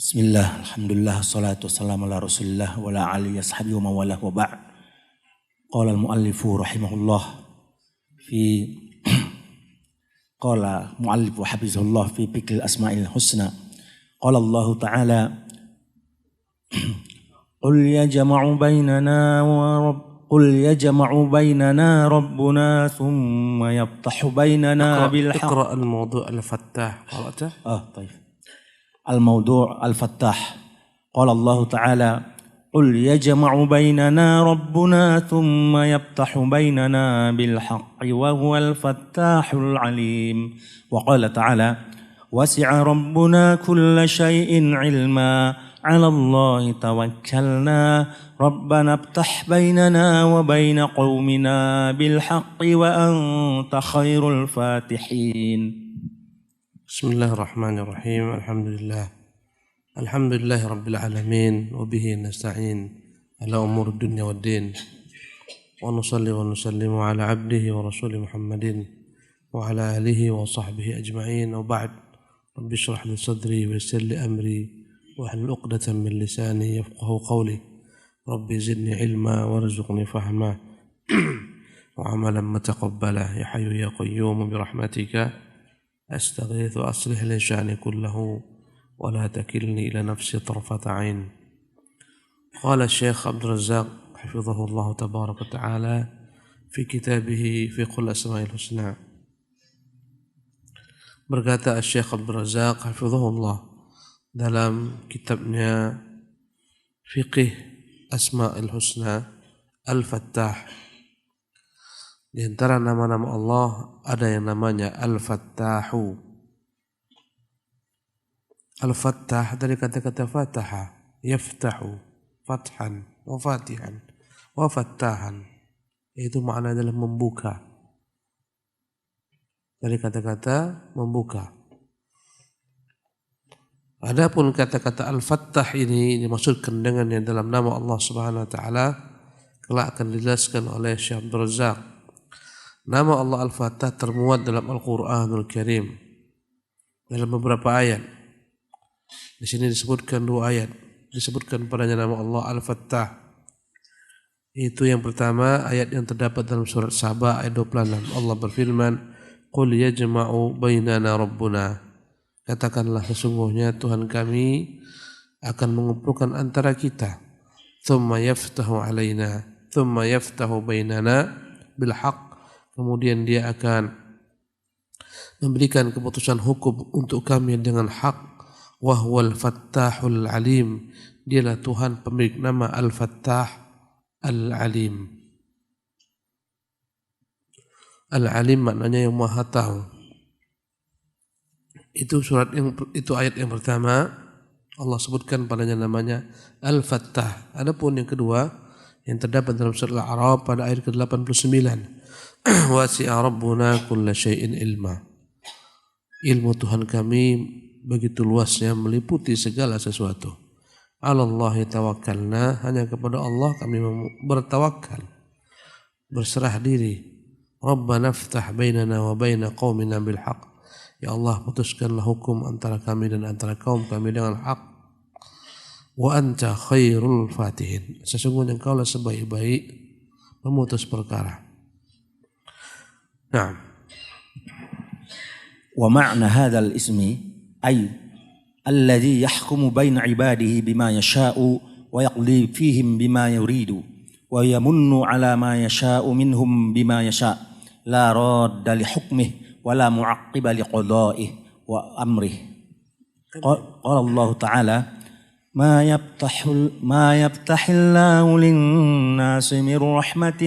Bismillah, alhamdulillah, salatu wassalamu ala rasulillah wa ala alihi ashabihi wa mawalah wa ba'd. Qala al-muallifu rahimahullah fi qala muallifu hafizahullah fi fikil asma'il husna. Qala Allah ta'ala Qul yajma'u bainana rabbuna thumma yaftahu bainana bil haqq. اقرأ الموضوع الفتاح قرأته؟ طيب. الموضوع الفتاح قال الله تعالى قل يجمع بيننا ربنا ثم يفتح بيننا بالحق وهو الفتاح العليم وقال تعالى وسع ربنا كل شيء علما على الله توكلنا ربنا افتح بيننا وبين قومنا بالحق وأنت خير الفاتحين. Bismillahirrahmanirrahim. Alhamdulillah rabbil alamin wa bihi nasta'in ala umur dunya waddin. Wa nusalli wa nusallimu ala abdihi wa rasulih Muhammadin wa ala alihi wa sahbihi ajma'in. Wa ba'd. Rabbi shrah li sadri wa yassir li amri wa hlul 'uqdatan min lisani yafqahu qawli. Rabbi zidni ilma warzuqni fahma wa 'amalan mutaqabbala ya hayyu ya qayyum bi rahmatika أستغيث وأصلح لي شأني كله ولا تكلني إلى نفسي طرفة عين. قال الشيخ عبد الرزاق حفظه الله تبارك وتعالى في كتابه في كل أسماء الحسنى. Berkata Syekh Abdul Razak hafizahullah dalam kitabnya Fiqih Asma'il Husna Al-Fattah. Di antara nama-nama Allah ada yang namanya Al-Fattahu. Al-Fattah dari kata-kata fataha, yaftahu, fathan, wa fatihan, wa fattahan. Itu makna adalah membuka. Dari kata-kata membuka. Adapun kata-kata Al-Fattah ini dimaksudkan dengan yang dalam nama Allah Subhanahu wa taala kelak akan dijelaskan oleh Syekh Abdul Razak. Nama Allah Al-Fattah termuat dalam Al-Quranul Karim dalam beberapa ayat. Di sini disebutkan 2 ayat. Disebutkan padanya nama Allah Al-Fattah. Itu yang pertama ayat yang terdapat dalam surat Saba ayat 26. Allah berfirman, "Qul yajma'u bainana rabbuna." Katakanlah sesungguhnya Tuhan kami akan mengumpulkan antara kita. Thumma yaftahu alaina, thumma yaftahu bainana bil haqq. Kemudian dia akan memberikan keputusan hukum untuk kami dengan hak. Wahwal fattahul alim. Dialah Tuhan pemilik nama Al-Fattah Al-Alim. Al-Alim maknanya yang maha tahu. Itu ayat yang pertama. Allah sebutkan padanya namanya Al-Fattah. Adapun yang kedua yang terdapat dalam surah Al-A'raf pada ayat ke-89. Wasi'a rabbuna kulla syai'in ilma. Ilmu Tuhan kami begitu luasnya meliputi segala sesuatu. 'Alallahi tawakkalna, hanya kepada Allah kami bertawakal, berserah diri. Rabbana iftah bainana wa baina qaumina bil haqq. Ya Allah, putuskanlah hukum antara kami dan antara kaum kami dengan hak. Wa anta khairul fatihin. Sesungguhnya Engkau lah sebaik-baik memutus perkara. نعم. ومعنى هذا الاسم أي الذي يحكم بين عباده بما يشاء ويقضي فيهم بما يريد ويمن على ما يشاء منهم بما يشاء لا راد لحكمه ولا معقب لقضائه وأمره. قال الله تعالى ما يفتح الله للناس من رحمة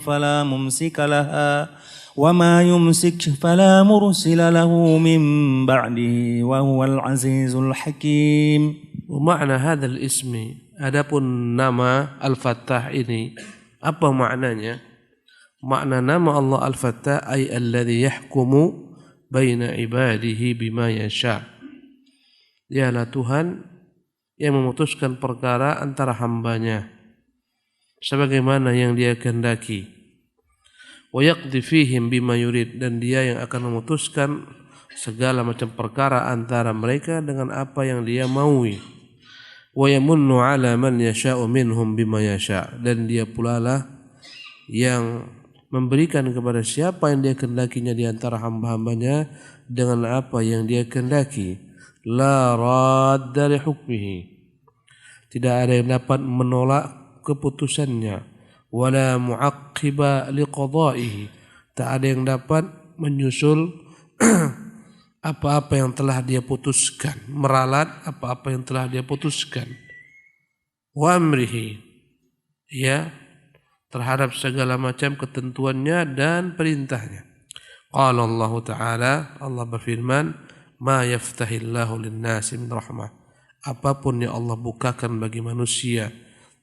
فلا ممسك لها وما يمسك فلا مرسل له من بعده وهو العزيز الحكيم. ومعنى هذا الاسم, adapun nama Al-Fattah ini apa maknanya? Makna nama Allah Al-Fattah ay alladhi yahkumu baina ibadihi bima yasha. Dialah Tuhan yang memutuskan perkara antara hambanya sebagaimana yang Dia kehendaki. Wa yaqdi fihim bima yurid, dan dia yang akan memutuskan segala macam perkara antara mereka dengan apa yang dia maui. wa yamunnu ala man yasha'u minhum bima yasha', dan dia pula lah yang memberikan kepada siapa yang dia kehendakinya di antara hamba-hambanya dengan apa yang dia kehendaki. La radda li hukmihi, tidak ada yang dapat menolak keputusannya. Wala mu'aqqiba li qada'ihi, tak ada yang dapat menyusul apa-apa yang telah dia putuskan, meralat apa-apa yang telah dia putuskan. Wa amrihi, ya, terhadap segala macam ketentuannya dan perintahnya. Qala Allah Ta'ala, Allah berfirman, ma yaftahillahu lin-nasi min rahmah, apapun yang Allah bukakan bagi manusia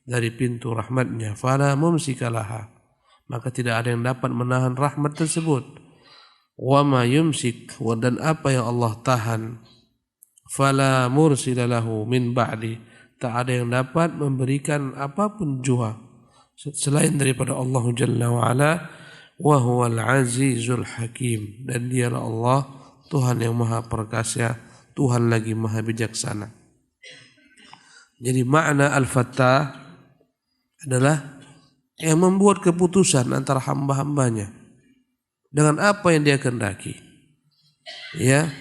dari pintu rahmatnya, fala mumsikalaha, maka tidak ada yang dapat menahan rahmat tersebut. Wa ma yumsik, dan apa yang Allah tahan, fala mursilalahu min ba'di, tak ada yang dapat memberikan apapun jua selain daripada Allah Jalla wa Ala. Wa huwal azizul hakim, dan dialah Allah Tuhan yang maha perkasa, Tuhan lagi maha bijaksana. Jadi makna Al-Fattah adalah yang membuat keputusan antara hamba-hambanya dengan apa yang dia kehendaki. Ya,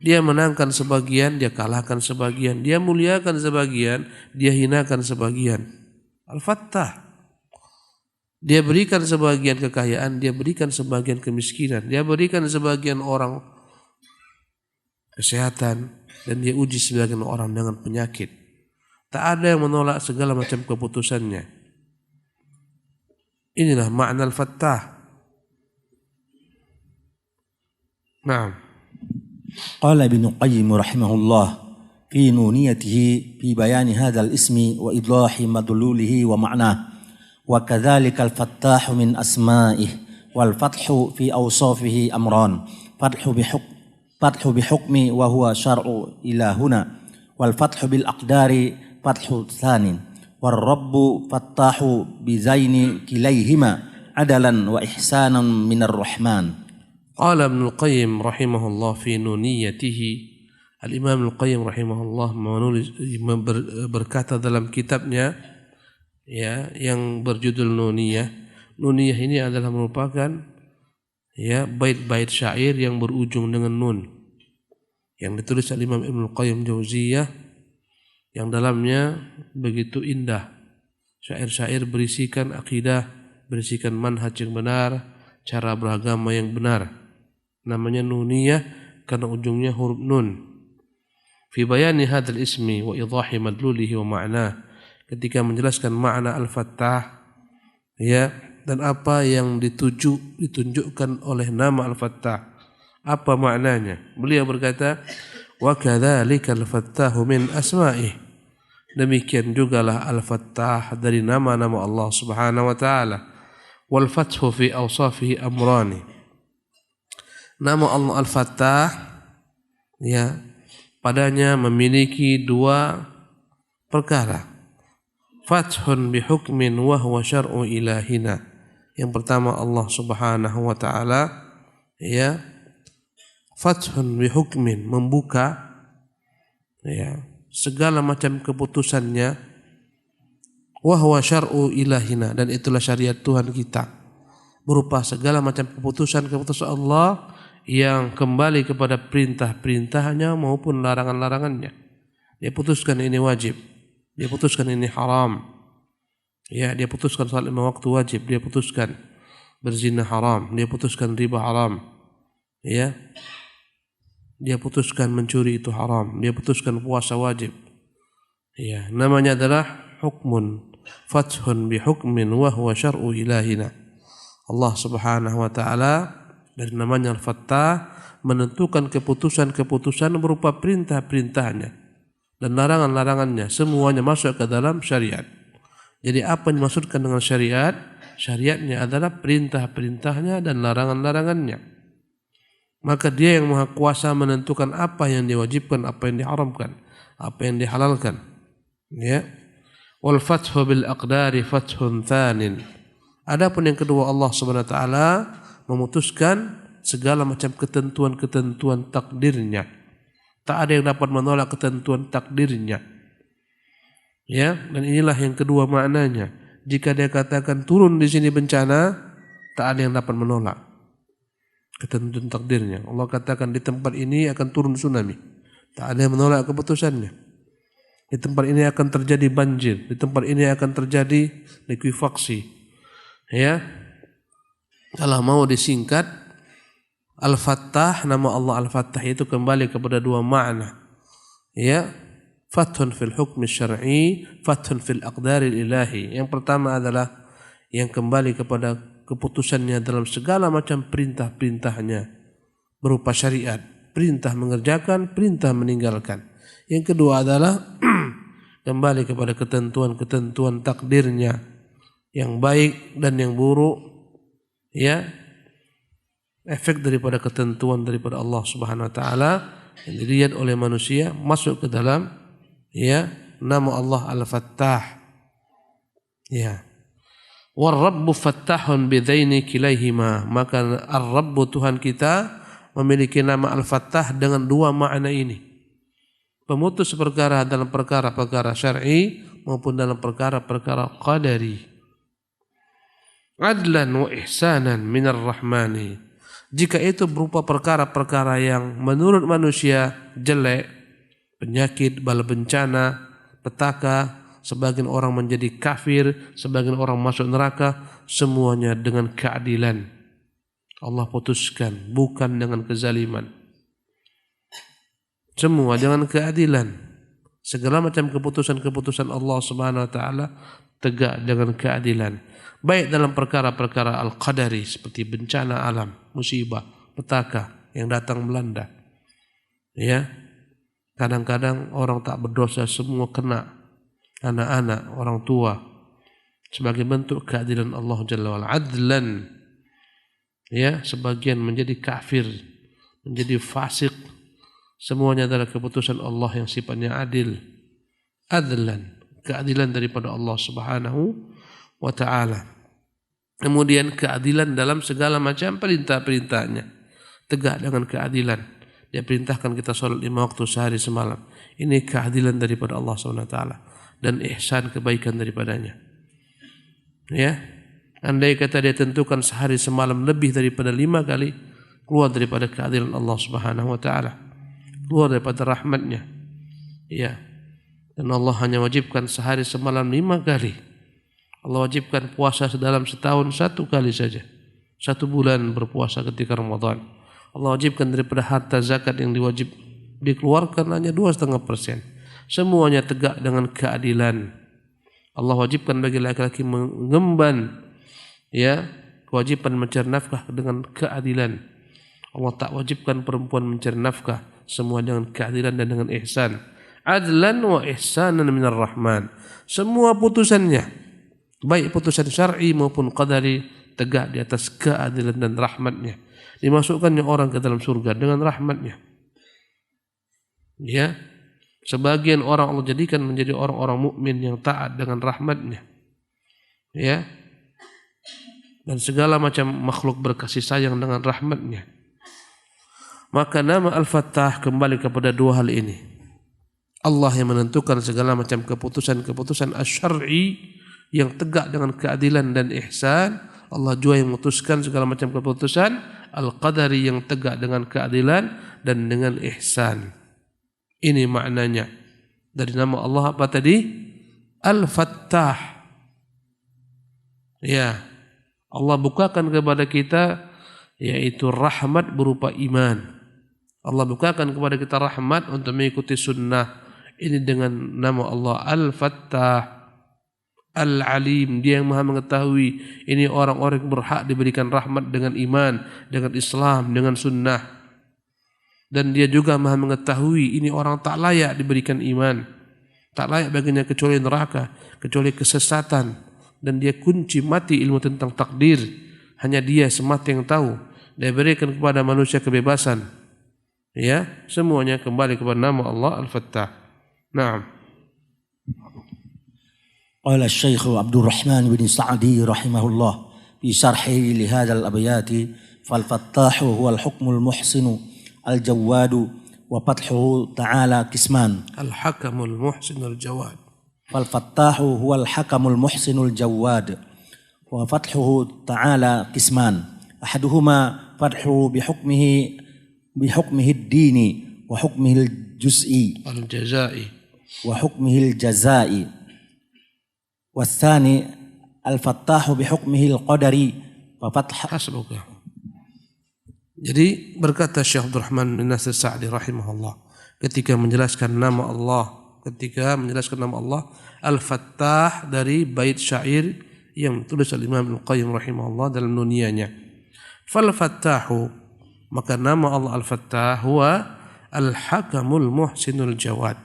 dia menangkan sebagian, dia kalahkan sebagian, dia muliakan sebagian, dia hinakan sebagian. Al-Fattah, dia berikan sebagian kekayaan, dia berikan sebagian kemiskinan, dia berikan sebagian orang kesehatan, dan dia uji sebagian orang dengan penyakit. Tak ada yang menolak segala macam keputusannya. Inilah makna Al-Fattah. Naam. قال ابن القيم رحمه الله في نونيته في بيان هذا الاسم وإيضاح مدلوله ومعناه: وكذلك الفتاح من أسمائه، والفتح في أوصافه أمران: فتح بحكم وهو شرع إلى هنا، والفتح بالأقدار فتح ثاني، والرب فتاح بزين كليهما عدلا وإحسانا من الرحمن. Qala Ibnu Qayyim rahimahullah fi nuniyatihi, Al-Imam Ibnu Qayyim rahimahullah berkata dalam kitabnya, ya, yang berjudul Nuniyah. Nuniyah ini adalah merupakan, ya, bait-bait syair yang berujung dengan nun, yang ditulis Al-Imam Ibnu Qayyim Jauziyah, yang dalamnya begitu indah. Syair-syair berisikan akidah, berisikan manhaj yang benar, cara beragama yang benar. Namanya Nuniyah karena ujungnya huruf nun. Fi bayani hadzal ismi wa idahi madlulihi wa ma'nah, ketika menjelaskan makna Al-Fattah, ya, dan apa yang ditunjukkan oleh nama Al-Fattah, apa maknanya. Beliau berkata, wa kadzalika al-fattahu min asma'ih, demikian jugalah Al-Fattah dari nama-nama Allah Subhanahu wa taala. Wal fathu fi awsafihi amrani, nama Allah Al-Fattah, ya, padanya memiliki dua perkara. Fathun bihukmin wa huwa syar'u ilahina, yang pertama Allah Subhanahu wa taala, ya, fathun bihukmin, membuka, ya, segala macam keputusannya, wa huwa syar'u ilahina, dan itulah syariat Tuhan kita, berupa segala macam keputusan Allah yang kembali kepada perintah-perintahnya maupun larangan-larangannya. Dia putuskan ini wajib, dia putuskan ini haram, ya, dia putuskan salat 5 waktu wajib, dia putuskan berzina haram, dia putuskan riba haram, ya, dia putuskan mencuri itu haram, dia putuskan puasa wajib, ya, namanya adalah hukmun, fathun bihukmin wa huwa syar'u ilahina. Allah Subhanahu wa taala dari namanya Al-Fattah menentukan keputusan-keputusan berupa perintah-perintahnya dan larangan-larangannya, semuanya masuk ke dalam syariat. Jadi apa yang dimaksudkan dengan syariat? Syariatnya adalah perintah-perintahnya dan larangan-larangannya. Maka dia yang maha kuasa menentukan apa yang diwajibkan, apa yang diharamkan, apa yang dihalalkan. Ya. Wal fathu bil aqdari fathun thanin. Adapun yang kedua, Allah Subhanahu wa taala memutuskan segala macam ketentuan-ketentuan takdirnya. Tak ada yang dapat menolak ketentuan takdirnya. Ya, dan inilah yang kedua maknanya. Jika dia katakan turun di sini bencana, tak ada yang dapat menolak ketentuan takdirnya. Allah katakan di tempat ini akan turun tsunami, tak ada yang menolak keputusannya. Di tempat ini akan terjadi banjir, di tempat ini akan terjadi likuifaksi. Ya, kalau mau disingkat, Al-Fattah, nama Allah Al-Fattah itu kembali kepada dua makna. Ya, fathun fil hukm syar'i, fathun fil aqdaril ilahi. Yang pertama adalah yang kembali kepada keputusannya dalam segala macam perintah-perintahnya berupa syariat, perintah mengerjakan, perintah meninggalkan. Yang kedua adalah kembali kepada ketentuan-ketentuan takdirnya yang baik dan yang buruk, ya, efek daripada ketentuan daripada Allah Subhanahu wa taala yang dilihat oleh manusia masuk ke dalam, ya, nama Allah Al-Fattah. Ya. War-Rabbu fattahun bidaini kilaihima. Maka Ar-Rabbu Tuhan kita memiliki nama Al-Fattah dengan dua makna ini. Pemutus perkara dalam perkara-perkara syar'i maupun dalam perkara-perkara qadari. Adlan wa ihsanan minar rahmani. Jika itu berupa perkara-perkara yang menurut manusia jelek, penyakit, bala bencana, petaka, sebagian orang menjadi kafir, sebagian orang masuk neraka, semuanya dengan keadilan. Allah putuskan, bukan dengan kezaliman. Semua dengan keadilan. Segala macam keputusan-keputusan Allah Subhanahu wa taala tegak dengan keadilan. Baik dalam perkara-perkara al-qadari seperti bencana alam, musibah, petaka yang datang melanda. Ya. Kadang-kadang orang tak berdosa semua kena. Anak-anak, orang tua, sebagai bentuk keadilan Allah Jalla wa'ala. Adlan, ya, sebagian menjadi kafir, menjadi fasik, semuanya adalah keputusan Allah yang sifatnya adil. Adlan, keadilan daripada Allah Subhanahu wa ta'ala. Kemudian keadilan dalam segala macam perintah-perintahnya, tegak dengan keadilan. Dia perintahkan kita sholat 5 waktu sehari semalam. Ini keadilan daripada Allah Subhanahu wa ta'ala dan ihsan kebaikan daripadanya. Ya, andai kata dia tentukan sehari semalam lebih daripada 5 kali, keluar daripada keadilan Allah Subhanahu wa taala, keluar daripada rahmatnya. Ya, dan Allah hanya wajibkan sehari semalam 5 kali. Allah wajibkan puasa dalam setahun 1 kali saja, 1 bulan berpuasa ketika Ramadan. Allah wajibkan daripada harta zakat yang dikeluarkan hanya 2,5%. Semuanya tegak dengan keadilan. Allah wajibkan bagi laki-laki mengemban, ya, kewajiban mencari nafkah dengan keadilan. Allah tak wajibkan perempuan mencari nafkah, semua dengan keadilan dan dengan ihsan. Adlan wa ihsanan minar rahman. Semua putusannya, baik putusan syar'i maupun qadari, tegak di atas keadilan dan rahmatnya. Dimasukkannya orang ke dalam surga dengan rahmatnya. Ya. Sebagian orang Allah jadikan menjadi orang-orang mukmin yang taat dengan rahmatnya. Ya. Dan segala macam makhluk berkasih sayang dengan rahmatnya. Maka nama Al-Fattah kembali kepada dua hal ini. Allah yang menentukan segala macam keputusan-keputusan asy-syar'i yang tegak dengan keadilan dan ihsan. Allah juga yang memutuskan segala macam keputusan al-qadari yang tegak dengan keadilan dan dengan ihsan. Ini maknanya dari nama Allah apa tadi? Al-Fattah. Ya, Allah bukakan kepada kita yaitu rahmat berupa iman. Allah bukakan kepada kita rahmat untuk mengikuti sunnah. Ini dengan nama Allah Al-Fattah, Al-Alim, dia yang maha mengetahui. Ini orang-orang yang berhak diberikan rahmat dengan iman, dengan Islam, dengan sunnah. Dan dia juga maha mengetahui ini orang tak layak diberikan iman, tak layak baginya kecuali neraka, kecuali kesesatan. Dan dia kunci mati ilmu tentang takdir. Hanya dia semata yang tahu. Dia berikan kepada manusia kebebasan. Ya, semuanya kembali kepada nama Allah Al-Fattah. Naam. Qala Syekh Abdul Rahman bin Sa'di rahimahullah fi syarhi li hadzal abyati fal fattahu huwal hukmul muhsinu al-jawadu wa fathuhu ta'ala qisman. Al-hakamul muhsin al-jawad. فالفتاح هو الحكم المحسن الجواد. وفتحه تعالى قسمان، أحدهما فتحه بحكمه الديني وحكمه الجزائي، والثاني الفتاح بحكمه القدري ففتح. Jadi berkata Syekh Abdurrahman bin Nasir Sa'di rahimahullah ketika menjelaskan nama Allah, Al-Fattah dari bait syair yang ditulis oleh Imam Al-Qayyim rahimahullah dalam nuniyanya. Fal-Fattahu, maka nama Allah Al-Fattah huwa Al-Hakamul Muhsinul Jawad.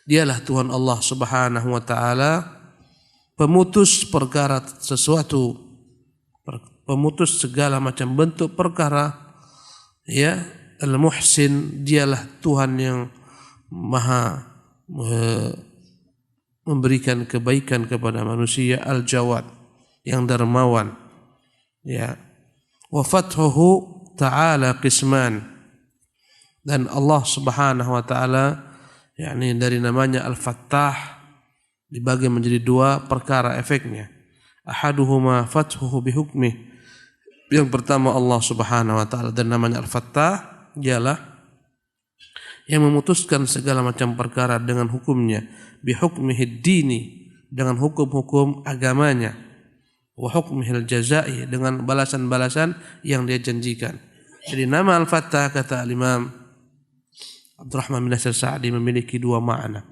Dialah Tuhan Allah Subhanahu wa taala, pemutus perkara sesuatu, pemutus segala macam bentuk perkara, ya. Al-Muhsin, dialah Tuhan yang maha memberikan kebaikan kepada manusia. Al-Jawad, yang dermawan, ya. Wa fathuhu ta'ala qisman, dan Allah Subhanahu wa taala yakni dari namanya Al-Fattah dibagi menjadi dua perkara efeknya. Ahaduhuma fathuhu bihukmih, yang pertama Allah Subhanahu wa taala dan namanya Al-Fattah dialah yang memutuskan segala macam perkara dengan hukumnya, bihukmihid dini, dengan hukum-hukum agamanya, wa hukmihil jazai, dengan balasan-balasan yang dia janjikan. Jadi nama Al-Fattah, kata Imam Abdurrahman bin Nasir Sa'di, memiliki dua makna,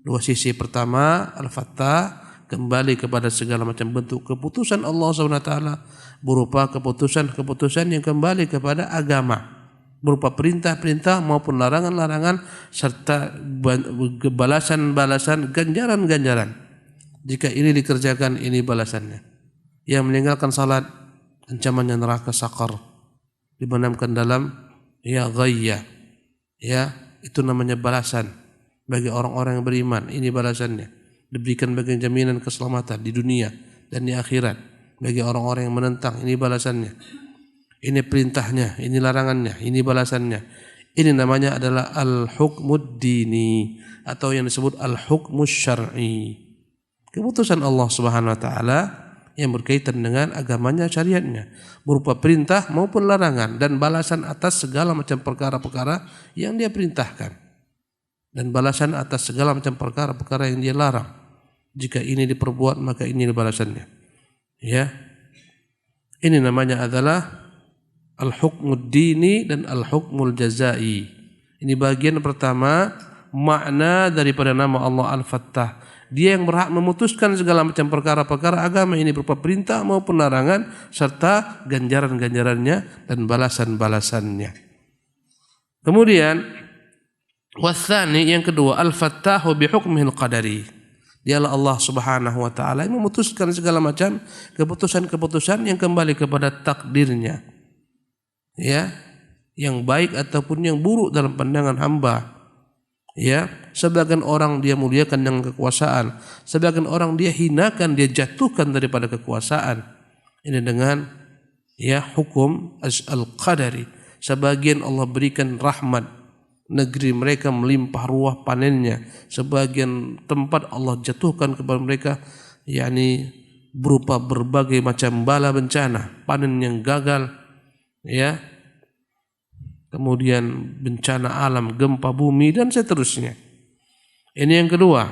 dua sisi. Pertama, Al-Fattah kembali kepada segala macam bentuk keputusan Allah SWT berupa keputusan-keputusan yang kembali kepada agama, berupa perintah-perintah maupun larangan-larangan, serta balasan-balasan, ganjaran-ganjaran. Jika ini dikerjakan, ini balasannya. Yang meninggalkan salat, ancamannya neraka sakar, dibenamkan dalam ghayya, ya, itu namanya balasan bagi orang-orang yang beriman. Ini balasannya, diberikan bagi jaminan keselamatan di dunia dan di akhirat. Bagi orang-orang yang menentang, ini balasannya. Ini perintahnya, ini larangannya, ini balasannya. Ini namanya adalah al-hukmud dini, atau yang disebut al-hukmus syar'i. Keputusan Allah Subhanahu wa taala yang berkaitan dengan agamanya, syariatnya, berupa perintah maupun larangan, dan balasan atas segala macam perkara-perkara yang dia perintahkan, dan balasan atas segala macam perkara-perkara yang dia larang. Jika ini diperbuat, maka ini balasannya, ya. Ini namanya adalah al-hukmud dini dan al-hukmul jazai. Ini bagian pertama makna daripada nama Allah Al-Fattah. Dia yang berhak memutuskan segala macam perkara-perkara agama ini berupa perintah maupun larangan, serta ganjaran-ganjarannya dan balasan-balasannya. Kemudian watsani, yang kedua, Al-Fattahu bihukmihil qadari. Dialah Allah Subhanahu wa taala yang memutuskan segala macam keputusan-keputusan yang kembali kepada takdirnya, ya, yang baik ataupun yang buruk dalam pandangan hamba. Ya, sebagian orang dia muliakan dengan kekuasaan, sebagian orang dia hinakan, dia jatuhkan daripada kekuasaan. Ini dengan, ya, hukum al-qadari. Sebagian Allah berikan rahmat, negeri mereka melimpah ruah panennya. Sebagian tempat Allah jatuhkan kepada mereka, yakni berupa berbagai macam bala bencana, panen yang gagal, ya, kemudian bencana alam, gempa bumi, dan seterusnya. Ini yang kedua,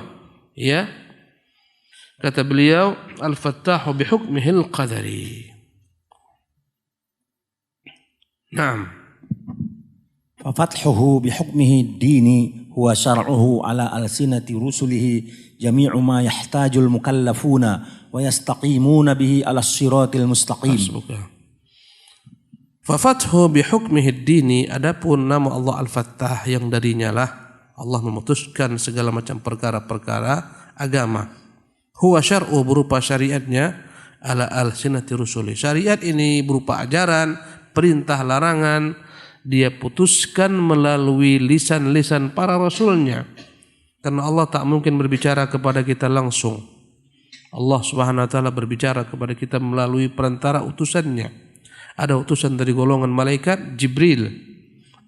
ya. Kata beliau, Al-Fattahu bihukmihil qadari. Naam. Fafathuhu bihukmihi dini huwa syar'uhu ala alsinati rusulihi jami'u ma yahtajul mukallafuna wa yastaqimuna bihi ala siratil mustaqim. Fafathu bihukmihi dini, adapun nama Allah Al-Fattah yang darinya lah Allah memutuskan segala macam perkara-perkara agama. Huwa syar'u, berupa syariatnya, ala alsinati rusuli. Syariat ini berupa ajaran, perintah, larangan, dia putuskan melalui lisan-lisan para rasulnya. Karena Allah tak mungkin berbicara kepada kita langsung. Allah Subhanahu wa taala berbicara kepada kita melalui perantara utusannya. Ada utusan dari golongan malaikat Jibril,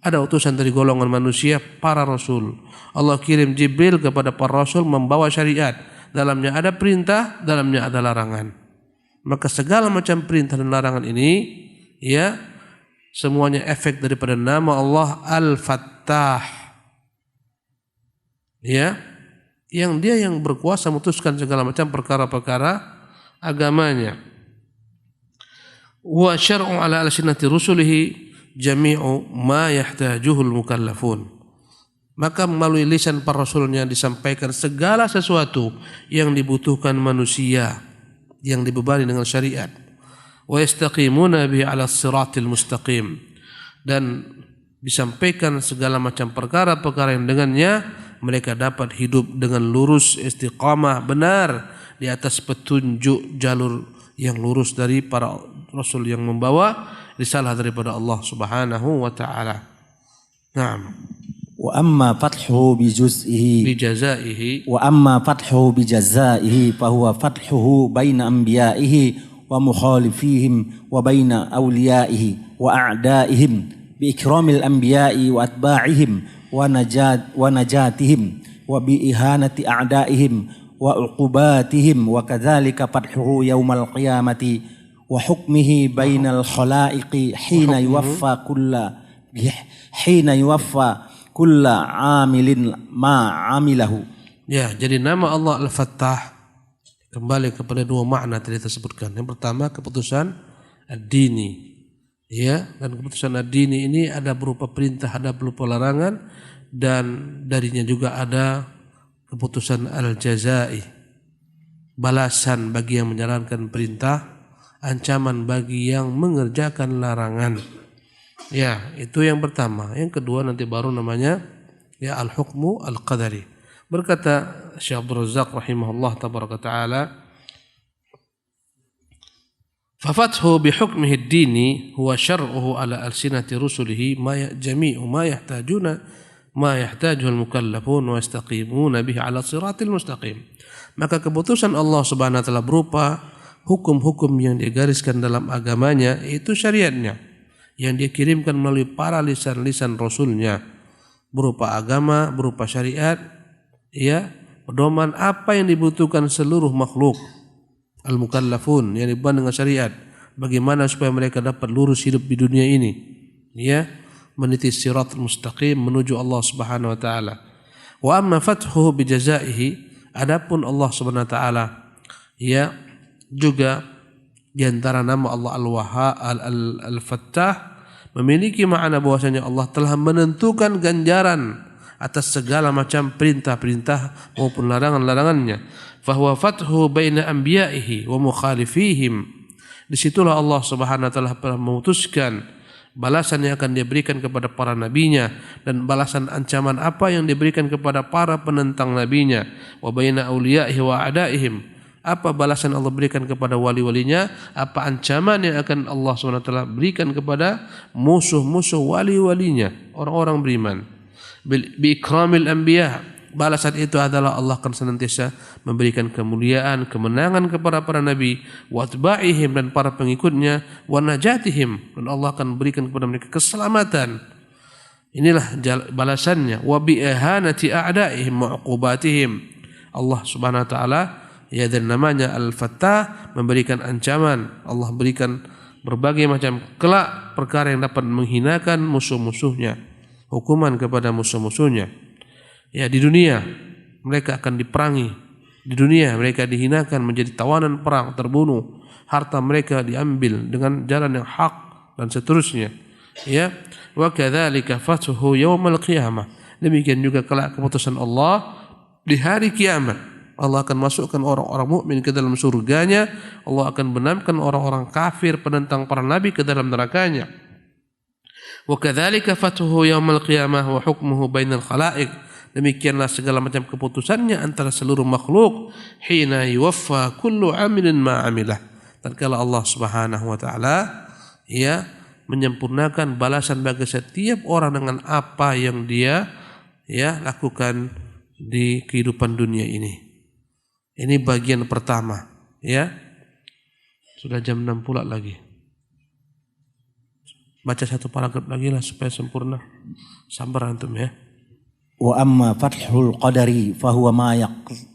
Ada utusan dari golongan manusia, para rasul. Allah kirim Jibril kepada para rasul membawa syariat. Dalamnya ada perintah, dalamnya ada larangan. Maka segala macam perintah dan larangan ini, ya, semuanya efek daripada nama Allah Al-Fattah. Ya, yang dia yang berkuasa memutuskan segala macam perkara-perkara agamanya. Wa syar'u ala alsinati rusulihi jami'u ma yahtajuhul mukallafun. Maka melalui lisan para rasulnya disampaikan segala sesuatu yang dibutuhkan manusia yang dibebani dengan syariat. Wa yastaqimuna bi 'ala siratil mustaqim, dan disampaikan segala macam perkara-perkara yang dengannya mereka dapat hidup dengan lurus, istiqamah, benar di atas petunjuk jalur yang lurus dari para rasul yang membawa risalah daripada Allah Subhanahu wa taala. Naam. Wa amma fathuhu bijazaihi fa huwa fathuhu baina anbiya'ihi wa mukhalifihim wa baina awliyaihi wa a'daihim bi ikramil anbiya'i wa atba'ihim wa najatihim wa bi ihanati a'daihim wa uqubatihim wa kadzalika fathuhu yaumal qiyamati wa hukmihi bainal khalaiqi hina yuwaffa kulla amilin ma amilahu. Ya, jadi nama Allah Al-Fattah kembali kepada dua makna tadi tersebutkan. Yang pertama keputusan ad-dini. Ya, dan keputusan ad-dini ini ada berupa perintah, ada berupa larangan, dan darinya juga ada keputusan al-jazai. Balasan bagi yang menjalankan perintah, ancaman bagi yang mengerjakan larangan. Ya, itu yang pertama. Yang kedua nanti baru namanya ya al-hukmu al-qadari. Berkata Syekh Abdul Razzaq rahimahullah tabaraka taala, fa fathu bi hukmihi ad-dini huwa syar'uhu ala alsinati rusulihi jami'u ma yahtajuhu al-mukallafun wa yastaqimuna bihi ala siratil mustaqim. Maka keputusan Allah Subhanahu wa taala berupa hukum-hukum yang digariskan dalam agamanya, itu syariatnya yang dia kirimkan melalui para lisan-lisan rasulnya, berupa agama, berupa syariat, ya, pedoman apa yang dibutuhkan seluruh makhluk al-mukallafun yang dibuat dengan syariat, bagaimana supaya mereka dapat lurus hidup di dunia ini, ya, meniti siratal mustaqim menuju Allah Subhanahu wa taala. Wa amma fathuhu bi jazaihi, adapun Allah Subhanahu wa taala ya juga di antara nama Allah Al-Wahhab Al-Fattah memiliki makna bahwasanya Allah telah menentukan ganjaran atas segala macam perintah-perintah maupun larangan-larangannya. Fahuwa fathu baina anbiya'ihi wa mukhalifihim. Disitulah Allah Subhanahu wa taala telah memutuskan balasan yang akan diberikan kepada para nabinya dan balasan ancaman apa yang diberikan kepada para penentang nabinya. Wa baina auliya'ihi wa a'daihim. Apa balasan Allah berikan kepada wali-walinya, apa ancaman yang akan Allah SWT berikan kepada musuh-musuh wali-walinya, orang-orang beriman. Bi ikramil anbiya, balasan itu adalah Allah akan senantiasa memberikan kemuliaan, kemenangan kepada para nabi, wa atba'ihim, dan para pengikutnya, wa najatihim, dan Allah akan berikan kepada mereka keselamatan. Inilah balasannya. Wa bi ihanati a'daihim wa uqubatihim. Allah Subhanahu wa taala, ya, dan namanya Al-Fattah, memberikan ancaman. Allah berikan berbagai macam kelak perkara yang dapat menghinakan musuh-musuhnya, hukuman kepada musuh-musuhnya. Ya, di dunia mereka akan diperangi, di dunia mereka dihinakan, menjadi tawanan perang, terbunuh, harta mereka diambil dengan jalan yang hak, dan seterusnya. Ya, wa kadzalika fathuhu yaumal qiyamah. Demikian juga kelak keputusan Allah di hari kiamat. Allah akan masukkan orang-orang mukmin ke dalam surganya. Allah akan benamkan orang-orang kafir penentang para nabi ke dalam nerakanya. Wa kadzalika fathuhu yaumal qiyamah wa hukmuhu bainal khalaiq. Demikianlah segala macam keputusannya antara seluruh makhluk. Hina yuwaffa kullu amilin ma amilah. Tatkala Allah Subhanahu wa taala ya menyempurnakan balasan bagi setiap orang dengan apa yang dia ya lakukan di kehidupan dunia ini. Ini bagian pertama, ya. Sudah jam 6 pula lagi. Baca satu paragraf lagi lah supaya sempurna. Sabar antum ya. Wa amma fathul qadari fahuwa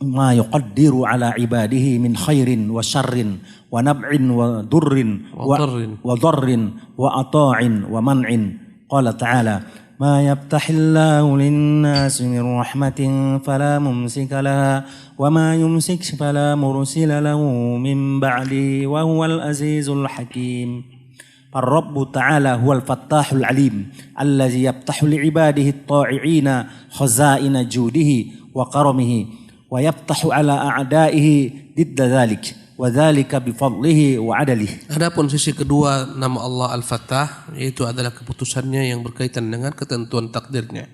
ma yuqaddiru ala ibadihi min khairin wa syarrin wa nab'in wa durrin wa darrin wa ata'in wa man'in. Qala ta'ala ma yaftahillahu lin-nasi min rahmatin fala mumsika laha wa ma yumsik fala mursila lahu min ba'di wa huwal azizul hakim. الرب تعالى هو الفتاح العليم الذي يفتح لعباده الطائعين خزائن جوده وكرمه ويفتح على أعدائه ضد ذلك وذلك بفضله وعدله. Adapun sisi kedua nama Allah Al-Fattah yaitu adalah keputusannya yang berkaitan dengan ketentuan takdirnya.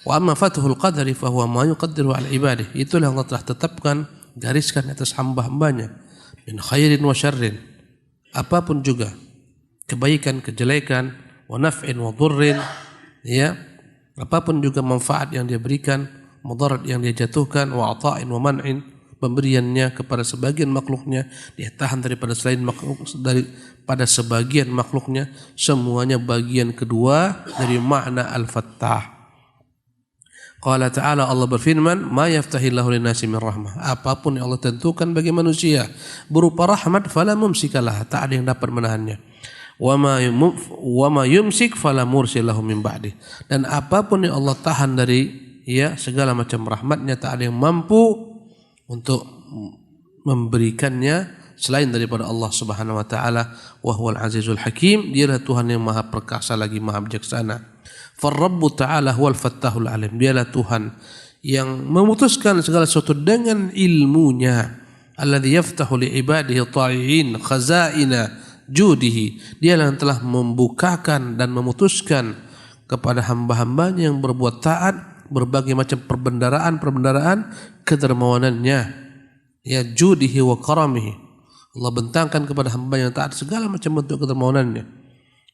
Wa amma fathul qadari fa huwa ma yuqaddiru ala ibadihi. Itulah yang Allah telah tetapkan, gariskan atas hamba-hambanya min khairin wa syarrin. Apapun juga kebaikan, kejelekan, wa naf'in wa dhurrin, ya, apapun juga manfaat yang dia berikan, mudarat yang dia jatuhkan, wa ata'in wa man'in, pemberiannya kepada sebagian makhluknya, dia tahan daripada selain makhluk, daripada sebagian makhluknya, semuanya bagian kedua dari makna Al-Fattah. Qala ta'ala, Allah berfirman, ma yaftahillahu lin-nasi min rahmah. Apapun yang Allah tentukan bagi manusia berupa rahmat, fala mumsikalah, tak ada yang dapat menahannya. Wa ma yumsik fala mursilahu min ba'di. Dan apapun yang Allah tahan dari segala macam rahmatnya, tak ada yang mampu untuk memberikannya selain daripada Allah Subhanahu wa taala. Wa huwal azizul hakim, dialah Tuhan yang maha perkasa lagi maha bijaksana. Farrabbu ta'ala huwal fattahul alim, dialah Tuhan yang memutuskan segala sesuatu dengan ilmunya. Alladzi yaftahu li ibadihi ta'iin khazaina judihi, dialah yang telah membukakan dan memutuskan kepada hamba-hambanya yang berbuat taat berbagai macam perbendaraan kedermawanannya, ya, judihi wa karamihi. Allah bentangkan kepada hamba yang taat segala macam bentuk kedermawanannya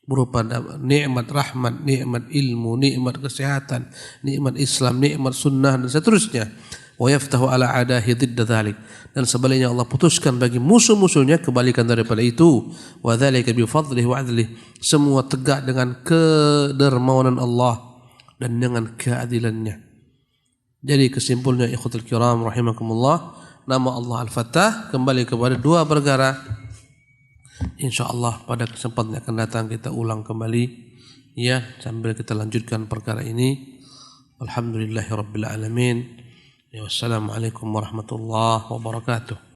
berupa nikmat rahmat, nikmat ilmu, nikmat kesehatan, nikmat Islam, nikmat sunnah dan seterusnya. Wa yaftahu ala adahi dhidda dhalik, dan sebaliknya Allah putuskan bagi musuh-musuhnya kebalikan daripada itu. Wa dzalika bi fadlihi wa adlihi, semua tegak dengan kedermawanan Allah dan dengan keadilannya. Jadi kesimpulannya ikhwatul kiram rahimakumullah, nama Allah Al-Fattah kembali kepada dua perkara. Insyaallah pada kesempatan yang akan datang kita ulang kembali ya, sambil kita lanjutkan perkara ini. Alhamdulillahirabbil alamin. Wassalamualaikum warahmatullahi wabarakatuh.